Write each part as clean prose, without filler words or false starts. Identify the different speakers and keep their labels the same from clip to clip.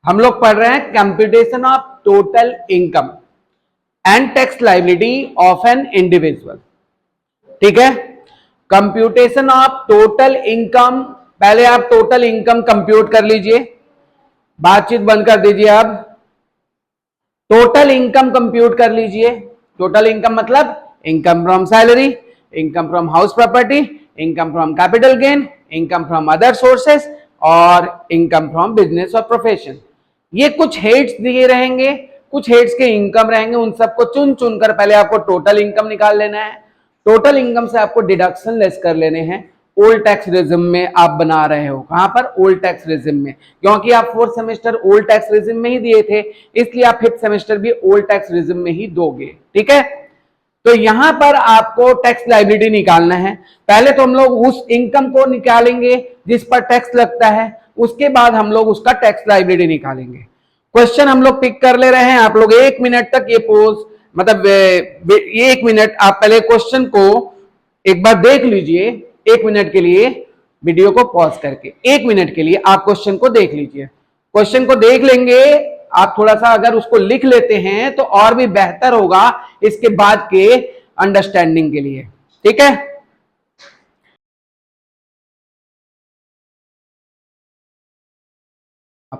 Speaker 1: हम लोग पढ़ रहे हैं computation of total income and tax liability of an individual. ठीक है, कंप्यूटेशन ऑफ टोटल इनकम। पहले आप टोटल इनकम कंप्यूट कर लीजिए, बातचीत बंद कर दीजिए। अब टोटल इनकम कंप्यूट कर लीजिए। टोटल इनकम मतलब income from salary, income from house property, income from capital gain, income from other sources और इनकम फ्रॉम बिजनेस और प्रोफेशन। ये कुछ हेड्स दिए रहेंगे, कुछ हेड्स के इनकम रहेंगे, उन सबको चुन चुन कर पहले आपको टोटल इनकम निकाल लेना है। टोटल इनकम से आपको डिडक्शन लेस कर लेने हैं। ओल्ड टैक्स रेजिम में आप बना रहे हो, कहां पर? ओल्ड टैक्स रेजिम में, क्योंकि आप fourth semester old tax regime में ही दिए थे, इसलिए आप फिफ्थ सेमेस्टर भी ओल्ड टैक्स रेजिम में ही दोगे। ठीक है, तो यहां पर आपको टैक्स लायबिलिटी निकालना है। पहले तो हम लोग उस इनकम को निकालेंगे जिस पर टैक्स लगता है, उसके बाद हम लोग उसका टैक्स लायबिलिटी निकालेंगे। क्वेश्चन हम लोग पिक कर ले रहे हैं। आप लोग 1 मिनट तक ये पोज मतलब 1 मिनट आप पहले क्वेश्चन को एक बार देख लीजिए। 1 मिनट के लिए वीडियो को पॉज करके 1 मिनट के लिए आप क्वेश्चन को देख लीजिए। क्वेश्चन को देख लेंगे आप, थोड़ा सा अगर उसको लिख लेते हैं तो और भी बेहतर होगा इसके बाद के अंडरस्टैंडिंग के लिए। ठीक है,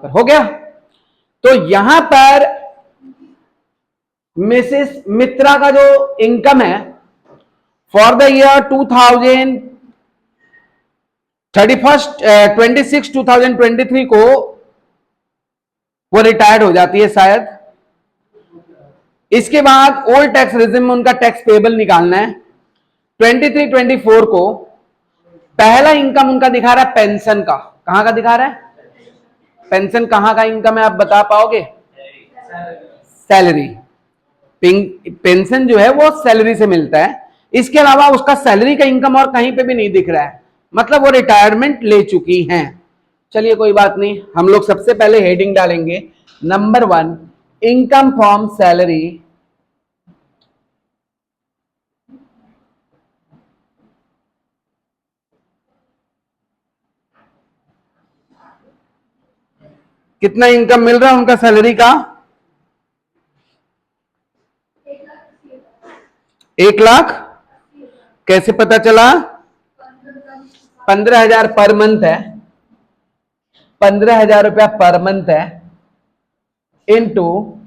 Speaker 1: हो गया। तो यहां पर मिसेस मित्रा का जो इनकम है फॉर द ईयर 2023 को वो रिटायर्ड हो जाती है शायद। इसके बाद ओल्ड टैक्स रेजिम में उनका टैक्स पेबल निकालना है। 23-24 को पहला इनकम उनका दिखा रहा है पेंशन का। कहां का दिखा रहा है? पेंशन कहां का इनकम है, आप बता पाओगे? सैलरी। पेंशन जो है वो सैलरी से मिलता है। इसके अलावा उसका सैलरी का इनकम और कहीं पे भी नहीं दिख रहा है, मतलब वो रिटायरमेंट ले चुकी हैं। चलिए कोई बात नहीं, हम लोग सबसे पहले हेडिंग डालेंगे नंबर 1 इनकम फ्रॉम सैलरी कितना इनकम मिल रहा है उनका सैलरी का? 1 लाख। कैसे पता चला? 15,000 पर मंथ है, 15,000 रुपया पर मंथ है into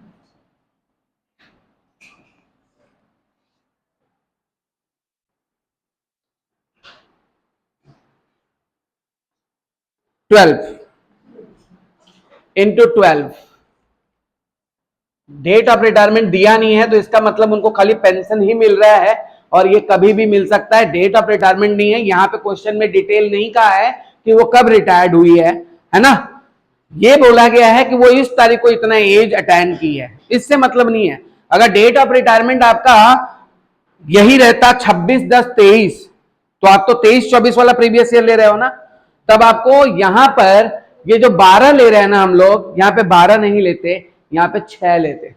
Speaker 1: 12 into 12। Date of retirement दिया नहीं है तो इसका मतलब उनको खाली पेंशन ही मिल रहा है, और ये कभी भी मिल सकता है। डेट ऑफ रिटायरमेंट नहीं है यहां पे, क्वेश्चन में डिटेल नहीं कहा है कि वो कब रिटायर्ड हुई है ना। ये बोला गया है कि वो इस तारीख को इतना एज अटेंड की है, इससे मतलब नहीं है। अगर डेट ऑफ रिटायरमेंट आपका यही रहता 26/10/23, तो आप तो 23-24 वाला प्रीवियस ईयर ले रहे हो ना, तब आपको यहां पर ये जो 12 ले रहे हैं ना हम लोग, यहां पे 12 नहीं लेते, यहां पे 6 लेते।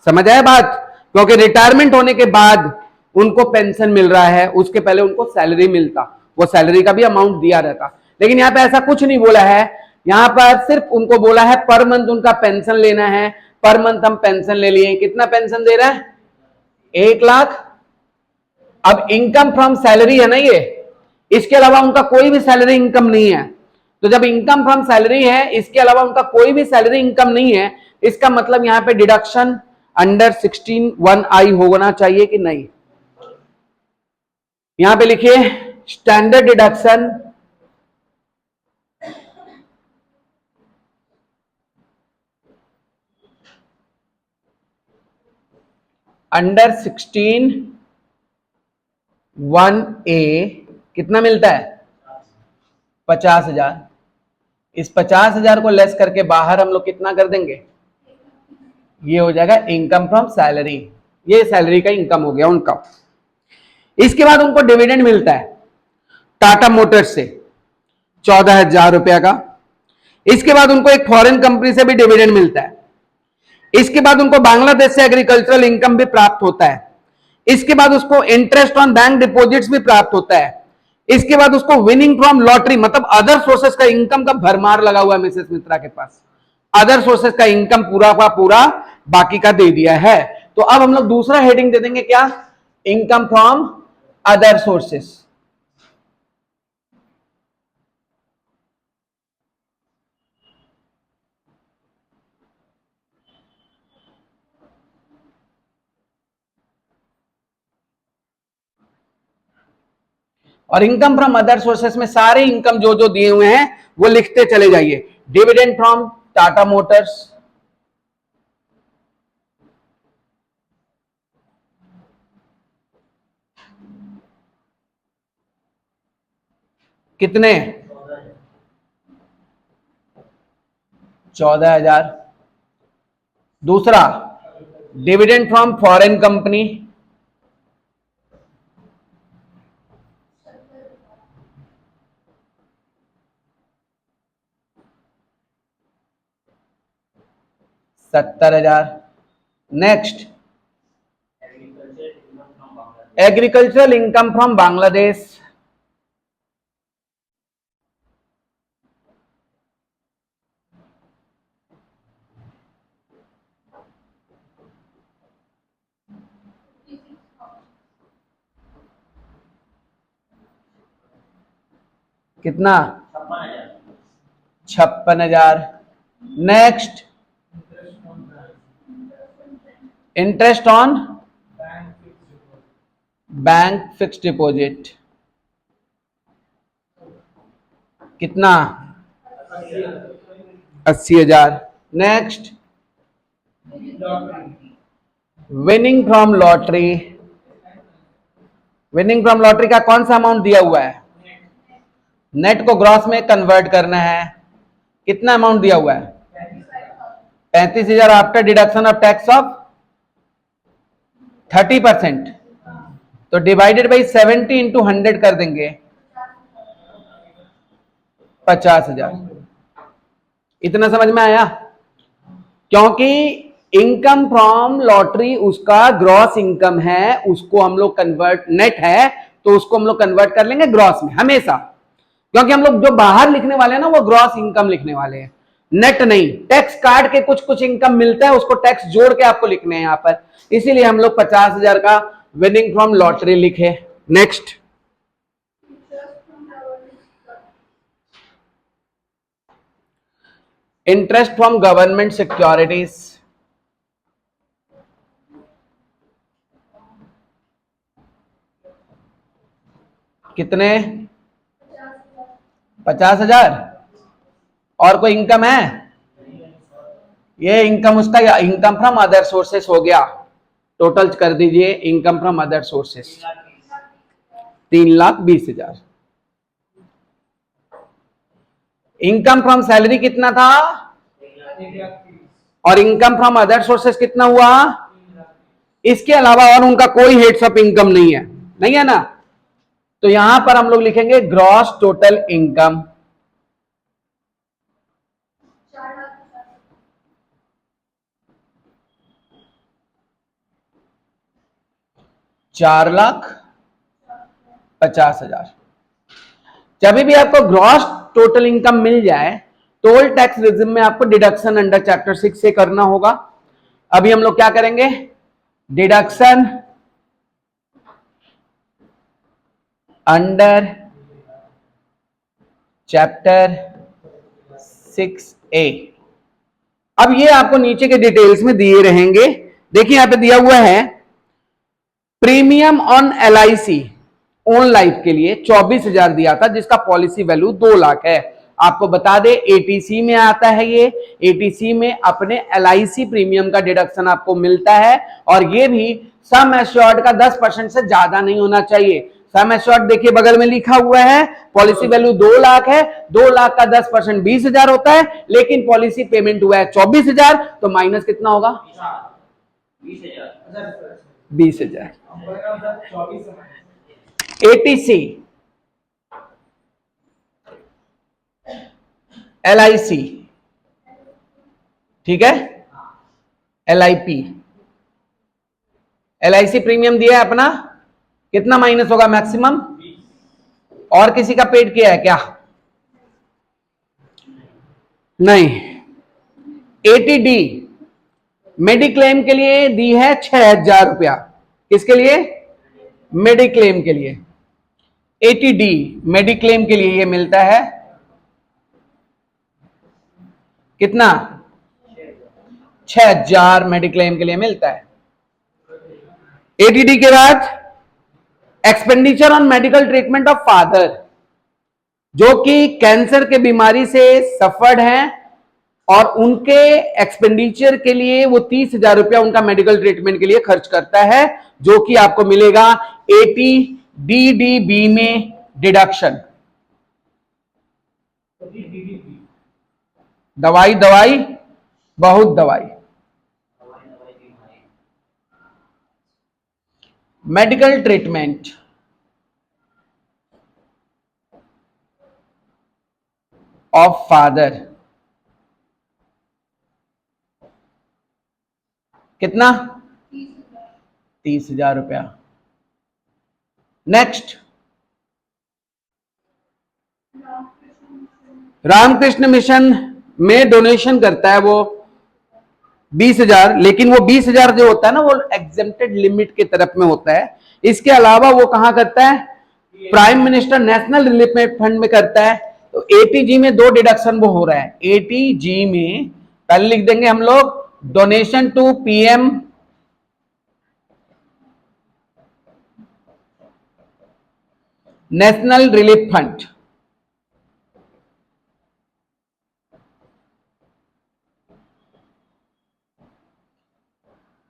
Speaker 1: समझ आया बात? क्योंकि रिटायरमेंट होने के बाद उनको पेंशन मिल रहा है, उसके पहले उनको सैलरी मिलता, वो सैलरी का भी अमाउंट दिया रहता। लेकिन यहाँ पे ऐसा कुछ नहीं बोला है, यहां पर सिर्फ उनको बोला है पर मंथ उनका पेंशन लेना है। पर मंथ हम पेंशन ले लिए। कितना पेंशन दे रहा है? 1 लाख। अब इनकम फ्रॉम सैलरी है ना ये, इसके अलावा उनका कोई भी सैलरी इनकम नहीं है। तो जब इनकम फ्रॉम सैलरी है, इसके अलावा उनका कोई भी सैलरी इनकम नहीं है, इसका मतलब यहां पे डिडक्शन अंडर 16(1)(i) होना चाहिए कि नहीं? यहां पे लिखिए स्टैंडर्ड डिडक्शन अंडर 16(1)(a) कितना मिलता है? 50,000। इस 50,000 को लेस करके बाहर हम लोग कितना कर देंगे? ये हो जाएगा इनकम फ्रॉम सैलरी। ये सैलरी का इनकम हो गया उनका। इसके बाद उनको डिविडेंड मिलता है टाटा मोटर्स से 14,000 रुपया का। इसके बाद उनको एक फॉरेन कंपनी से भी डिविडेंड मिलता है। इसके बाद उनको बांग्लादेश से एग्रीकल्चरल इनकम भी प्राप्त होता है। इसके बाद उसको इंटरेस्ट ऑन बैंक डिपॉजिट्स भी प्राप्त होता है। इसके बाद उसको विनिंग फ्रॉम लॉटरी मतलब अदर सोर्सेस का इनकम का भरमार लगा हुआ है मिसेस मित्रा के पास। अदर सोर्सेस का इनकम पूरा का पूरा बाकी का दे दिया है। तो अब हम लोग दूसरा हेडिंग दे देंगे, क्या? Income from other sources. और इनकम फ्रॉम अदर सोर्सेस में सारे इनकम जो जो दिए हुए हैं वो लिखते चले जाइए। डिविडेंड फ्रॉम टाटा मोटर्स, कितने? 14,000। दूसरा, dividend from foreign company, $70,000। Next, agricultural income from Bangladesh, कितना? 56,000। Next, interest on bank fix deposit, कितना? 80,000। Next, winning from lottery, winning from lottery का कौन सा अमाउंट दिया हुआ है? नेट को ग्रॉस में कन्वर्ट करना है, कितना अमाउंट दिया हुआ है? 35,000 after deduction of tax of 30%। तो डिवाइडेड बाई 70 इंटू 100 कर देंगे, 50,000। इतना समझ में आया? क्योंकि इनकम फ्रॉम लॉटरी उसका ग्रॉस इनकम है, उसको हम लोग कन्वर्ट, नेट है तो उसको हम लोग कन्वर्ट कर लेंगे ग्रॉस में हमेशा, क्योंकि हम लोग जो बाहर लिखने वाले हैं ना वो ग्रॉस इनकम लिखने वाले हैं, नेट नहीं। टैक्स काट के कुछ कुछ इनकम मिलता है, उसको टैक्स जोड़ के आपको लिखने हैं यहां पर, इसीलिए हम लोग 50,000 का विनिंग फ्रॉम लॉटरी लिखे। Next, interest from government securities, कितने? 50,000। और कोई इनकम है? ये इनकम उसका, या इनकम फ्रॉम अदर सोर्सेस हो गया। टोटल कर दीजिए, income from other sources 3,20,000। Income from salary कितना था? और इनकम फ्रॉम अदर सोर्सेस कितना हुआ? इसके अलावा और उनका कोई हेड्स ऑफ इनकम नहीं है, नहीं है ना? तो यहां पर हम लोग लिखेंगे ग्रॉस टोटल इनकम, $4,50,000। जब भी आपको ग्रॉस टोटल इनकम मिल जाए, टोल टैक्स रिजिम में आपको डिडक्शन अंडर चैप्टर 6 से करना होगा। अभी हम लोग क्या करेंगे? Deduction under chapter 6A। अब ये आपको नीचे के डिटेल्स में दिए रहेंगे। देखिए यहां पे दिया हुआ है premium on LIC on life के लिए 24,000 दिया था, जिसका पॉलिसी वैल्यू 2 लाख है। आपको बता दे ATC में आता है, ये ATC में अपने LIC प्रीमियम का डिडक्शन आपको मिलता है, और ये भी सम एश्योर्ड का 10% से ज्यादा नहीं होना चाहिए। सम एश्योर्ड देखिए बगल में लिखा हुआ है, पॉलिसी वैल्यू 2 लाख है, 2 लाख का 10% 20,000 होता है, लेकिन पॉलिसी पेमेंट हुआ है 24,000, तो माइनस कितना होगा? 20,000। ATC, LIC, ठीक है, LIP, LIC प्रीमियम दिया है अपना, कितना माइनस होगा मैक्सिमम? और किसी का पेड किया है क्या? नहीं। एटीडी मेडिक्लेम के लिए दी है 6,000 रुपया। किसके लिए? मेडिक्लेम के लिए। एटीडी मेडिक्लेम के लिए ये मिलता है कितना? 6,000 मेडिक्लेम के लिए मिलता है। एटीडी के बाद expenditure on medical treatment of father, जो कि कैंसर के बीमारी से सफर्ड हैं और उनके एक्सपेंडिचर के लिए वो 30,000 रुपया उनका मेडिकल ट्रीटमेंट के लिए खर्च करता है, जो कि आपको मिलेगा एटीडीडीबी में डिडक्शन। दवाई दवाई बहुत दवाई, मेडिकल ट्रीटमेंट ऑफ फादर कितना? 30,000 रुपया। नेक्स्ट, रामकृष्ण मिशन में डोनेशन करता है वो 20,000, लेकिन वो 20,000 जो होता है ना वो एग्जेम्प्टेड लिमिट के तरफ में होता है। इसके अलावा वो कहां करता है? Prime minister national relief fund में करता है। तो एटीजी में 2 डिडक्शन वो हो रहा है। एटीजी में पहले लिख देंगे हम लोग donation to PM national relief fund,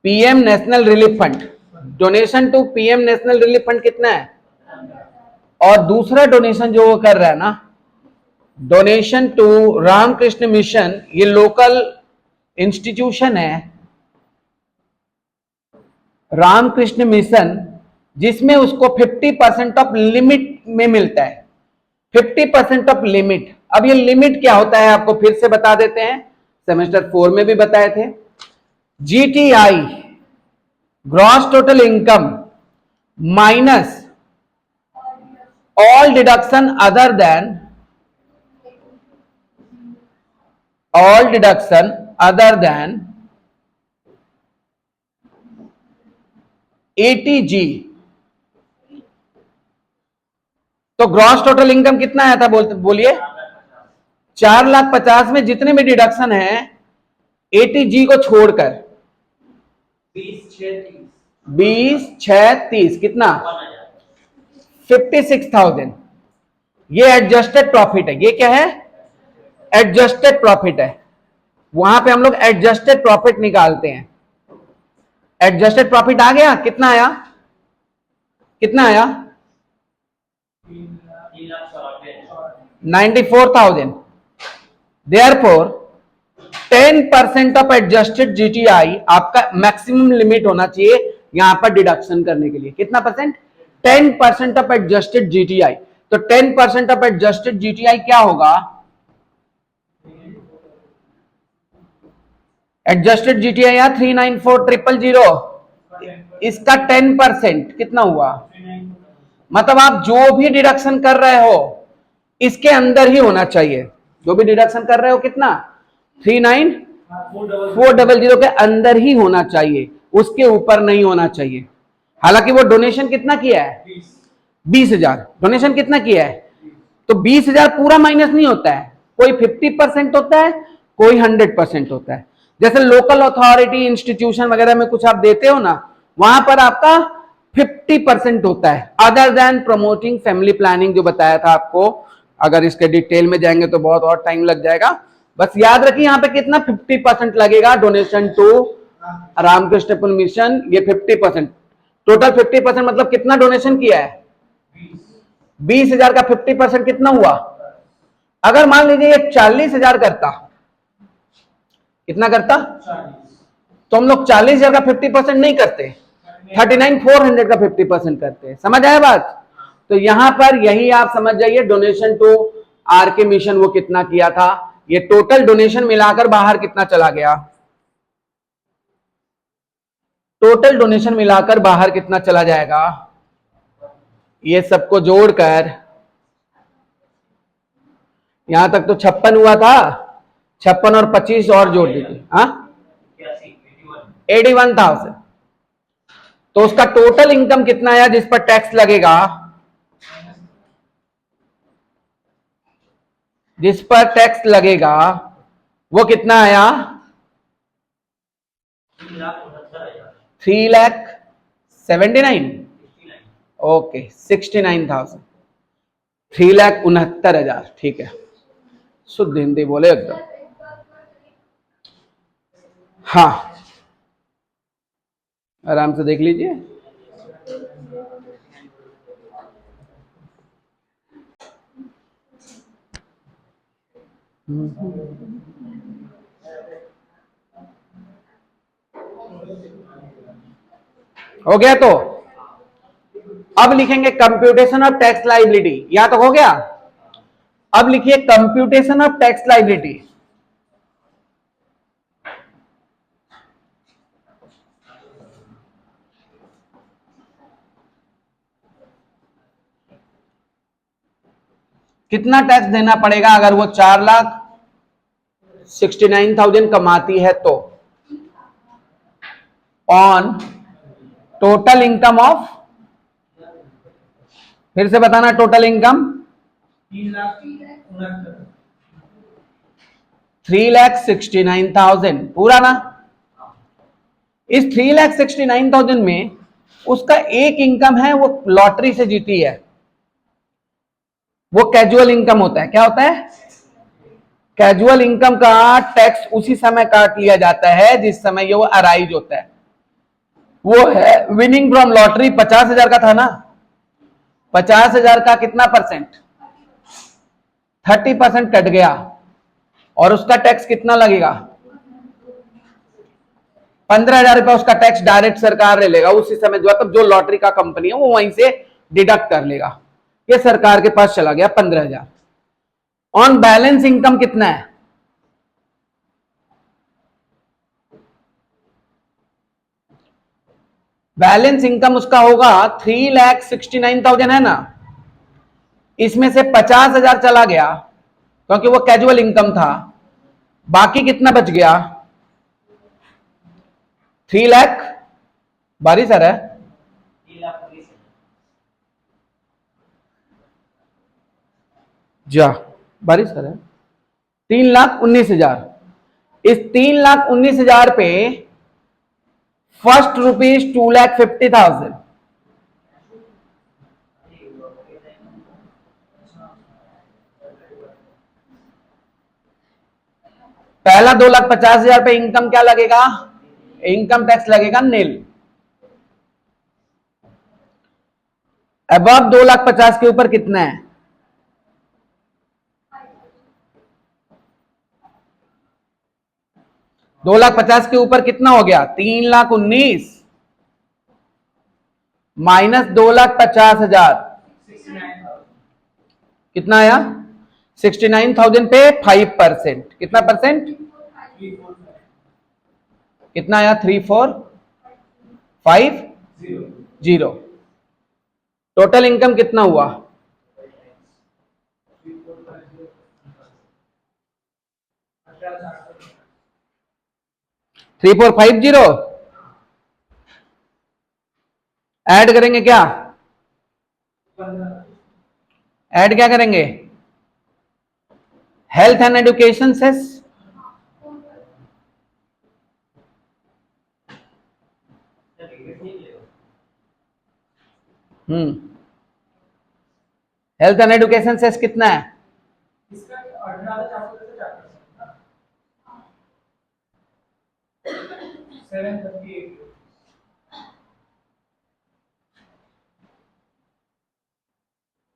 Speaker 1: PM national relief fund, donation to PM national relief fund कितना है? और दूसरा डोनेशन जो वो कर रहा है ना, डोनेशन टू रामकृष्ण मिशन, ये लोकल इंस्टीट्यूशन है रामकृष्ण मिशन, जिसमें उसको 50% ऑफ लिमिट में मिलता है। 50% ऑफ लिमिट। अब ये लिमिट क्या होता है आपको फिर से बता देते हैं, सेमेस्टर 4 में भी बताए थे। GTI gross total income minus all deduction other than ATG. तो ग्रॉस टोटल इनकम कितना आया था बोलिए? 4,50,000 में जितने भी डिडक्शन है एटीजी को छोड़कर 20,630 कितना? 56,000। ये एडजस्टेड प्रॉफिट है। ये क्या है? एडजस्टेड प्रॉफिट है। वहां पे हम लोग एडजस्टेड प्रॉफिट निकालते हैं। एडजस्टेड प्रॉफिट आ गया, कितना आया? कितना आया? 94,000। Therefore 10% ऑफ एडजस्टेड जीटीआई आपका मैक्सिमम लिमिट होना चाहिए यहां पर डिडक्शन करने के लिए। कितना परसेंट? 10% of adjusted GTI. तो 10% ऑफ एडजस्टेड जीटीआई क्या होगा? एडजस्टेड जीटीआई या 394,000, इसका 10% कितना हुआ? मतलब आप जो भी डिडक्शन कर रहे हो इसके अंदर ही होना चाहिए। जो भी डिडक्शन कर रहे हो कितना? 39,400 के अंदर ही होना चाहिए, उसके ऊपर नहीं होना चाहिए। हालांकि वो डोनेशन कितना किया है? 20,000। डोनेशन कितना किया है? तो 20,000 पूरा माइनस नहीं होता है, कोई 50% होता है, कोई 100% होता है। जैसे लोकल अथॉरिटी इंस्टीट्यूशन वगैरह में कुछ आप देते हो ना, वहां पर आपका 50% होता है। Other than promoting family planning जो बताया था आपको, अगर इसके डिटेल में जाएंगे तो बहुत और टाइम लग जाएगा। बस याद रखिए यहाँ पे कितना 50% लगेगा डोनेशन टू रामकृष्ण मिशन। ये 50% टोटल 50% मतलब कितना डोनेशन किया है? 20,000 का 50% कितना हुआ? अगर मान लीजिए ये 40,000 करता, कितना करता? तो हम लोग 40,000 का 50% नहीं करते, 39,400 का 50% करते हैं। समझ आया बात? तो यहां पर यही आप समझ जाइए डोनेशन टू आरके मिशन वो कितना किया था। ये टोटल डोनेशन मिलाकर बाहर कितना चला गया? टोटल डोनेशन मिलाकर बाहर कितना चला जाएगा? ये सबको जोड़कर यहां तक तो 56 हुआ था, 56 और 25 और जोड़ दीजिए, हाँ 81,000। तो उसका टोटल इनकम कितना आया जिस पर टैक्स लगेगा, जिस पर टैक्स लगेगा वो कितना आया, 3,79,000। ओके 69,000, 3,69,000, ठीक है, शुद्ध हिंदी बोले एकदम। हाँ आराम से देख लीजिए। हो गया, तो अब लिखेंगे कंप्यूटेशन ऑफ टैक्स लाइबिलिटी, यहां तक हो गया। अब लिखिए कंप्यूटेशन ऑफ टैक्स लाइबिलिटी। कितना टैक्स देना पड़ेगा अगर वो 4,69,000 कमाती है तो, ऑन टोटल इनकम ऑफ, फिर से बताना, टोटल इनकम 3,69,000 पूरा ना। इस 3,69,000 में उसका एक इनकम है वो लॉटरी से जीती है, वो कैजुअल इनकम होता है। क्या होता है? कैजुअल इनकम का टैक्स उसी समय काट लिया जाता है जिस समय ये वो अराइज होता है। वो है विनिंग फ्रॉम लॉटरी, 50,000 का था ना, 50,000 का कितना परसेंट, 30% कट गया, और उसका टैक्स कितना लगेगा, 15,000 रुपया उसका टैक्स डायरेक्ट सरकार ले लेगा उसी समय, मतलब जो लॉटरी का कंपनी है वो वहीं से डिडक्ट कर लेगा, ये सरकार के पास चला गया 15,000। ऑन बैलेंस इनकम कितना है, बैलेंस इनकम उसका होगा 3,69,000 है ना, इसमें से 50,000 चला गया क्योंकि वो कैजुअल इनकम था, बाकी कितना बच गया, 3 लाख, बारी सर है, जा बारी सर है, 3,19,000। इस 3,19,000 पे फर्स्ट रुपीज 2,50,000, पहला 2,50,000 पे इनकम क्या लगेगा, इनकम टैक्स लगेगा नील। अब 2,50,000 के ऊपर कितना है, 2,50,000 के ऊपर कितना हो गया, 3,19,000 माइनस 2,50,000, कितना आया, 69,000 पे 5%, कितना परसेंट, कितना आया, 3,4,5,0। टोटल इनकम कितना हुआ, 3,4,5,0। ऐड करेंगे क्या, ऐड क्या करेंगे, health and education cess, health and education cess कितना है,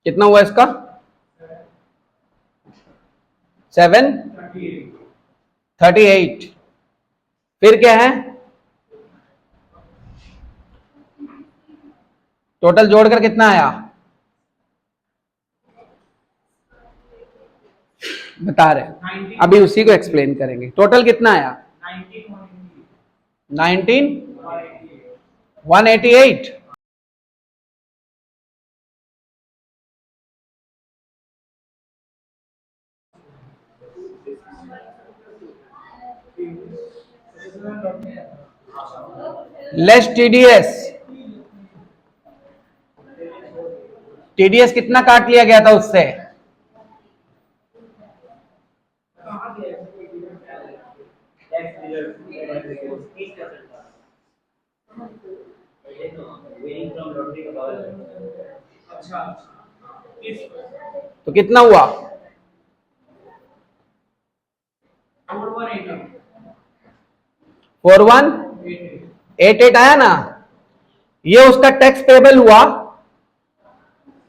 Speaker 1: कितना हुआ इसका, 738। फिर क्या है, टोटल जोड़कर कितना आया, बता रहे, अभी उसी को एक्सप्लेन करेंगे। टोटल कितना आया, 19,188। Less TDS. टीडीएस कितना काट लिया गया था उससे? तो कितना हुआ? 4188 आया ना। ये उसका टैक्स पेबल हुआ।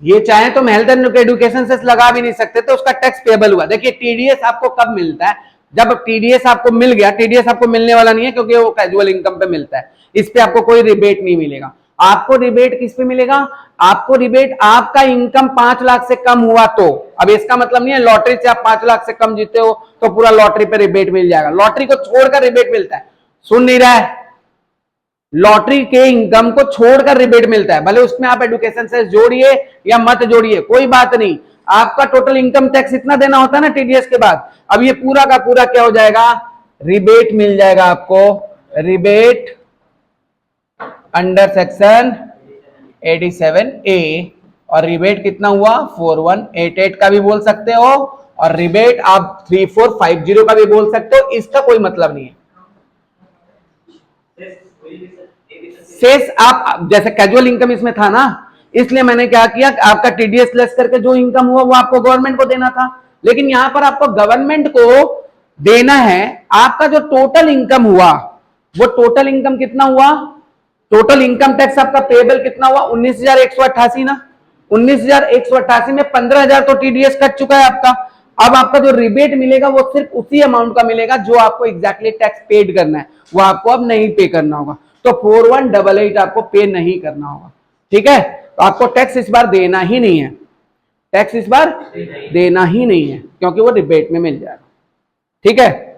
Speaker 1: ये चाहे तो हेल्थ एंड एजुकेशन से लगा भी नहीं सकते, तो उसका टैक्स पेबल हुआ। देखिए टीडीएस आपको कब मिलता है? जब टीडीएस आपको मिल गया। टीडीएस आपको मिलने वाला नहीं है क्योंकि वो कैजुअल इनकम पे मिलता है, इस पे आपको कोई रिबेट नहीं मिलेगा। आपको रिबेट किस पे मिलेगा? आपको रिबेट आपका इनकम 5 लाख से कम हुआ तो। अब इसका मतलब नहीं है लॉटरी से आप 5 लाख से कम जीते हो तो पूरा लॉटरी पे रिबेट मिल जाएगा। लॉटरी को छोड़कर रिबेट मिलता है। सुन नहीं रहा है? लॉटरी के इनकम को छोड़कर रिबेट मिलता है, भले उसमें आप एजुकेशन सेस जोड़िए या मत जोड़िए, कोई बात नहीं। आपका टोटल इनकम टैक्स इतना देना होता है ना टीडीएस के बाद। अब ये पूरा का पूरा क्या हो जाएगा? रिबेट मिल जाएगा आपको। Rebate under section 87A। और रिबेट कितना हुआ? 4188 का भी बोल सकते हो, और रिबेट आप 3450 का भी बोल सकते हो। इसका कोई मतलब नहीं है। शेष आप जैसे कैजुअल इनकम इसमें था ना, इसलिए मैंने क्या किया, आपका टीडीएस लेस करके जो इनकम हुआ वो आपको गवर्नमेंट को देना था। लेकिन यहां पर आपको गवर्नमेंट को देना है आपका जो टोटल इनकम हुआ। वो टोटल इनकम कितना हुआ? टोटल इनकम टैक्स आपका पेबल कितना हुआ? 19,188 ना। 19,188 में 15,000 तो टीडीएस कट चुका है आपका। अब आपका जो रिबेट मिलेगा वो सिर्फ उसी अमाउंट का मिलेगा जो आपको एग्जैक्टली टैक्स पेड करना है, वो आपको अब नहीं पे करना होगा। तो 4188 आपको पे नहीं करना होगा। ठीक है, तो आपको टैक्स इस बार देना ही नहीं है। टैक्स इस बार देना ही नहीं है क्योंकि वो रिबेट में मिल जाएगा। ठीक है।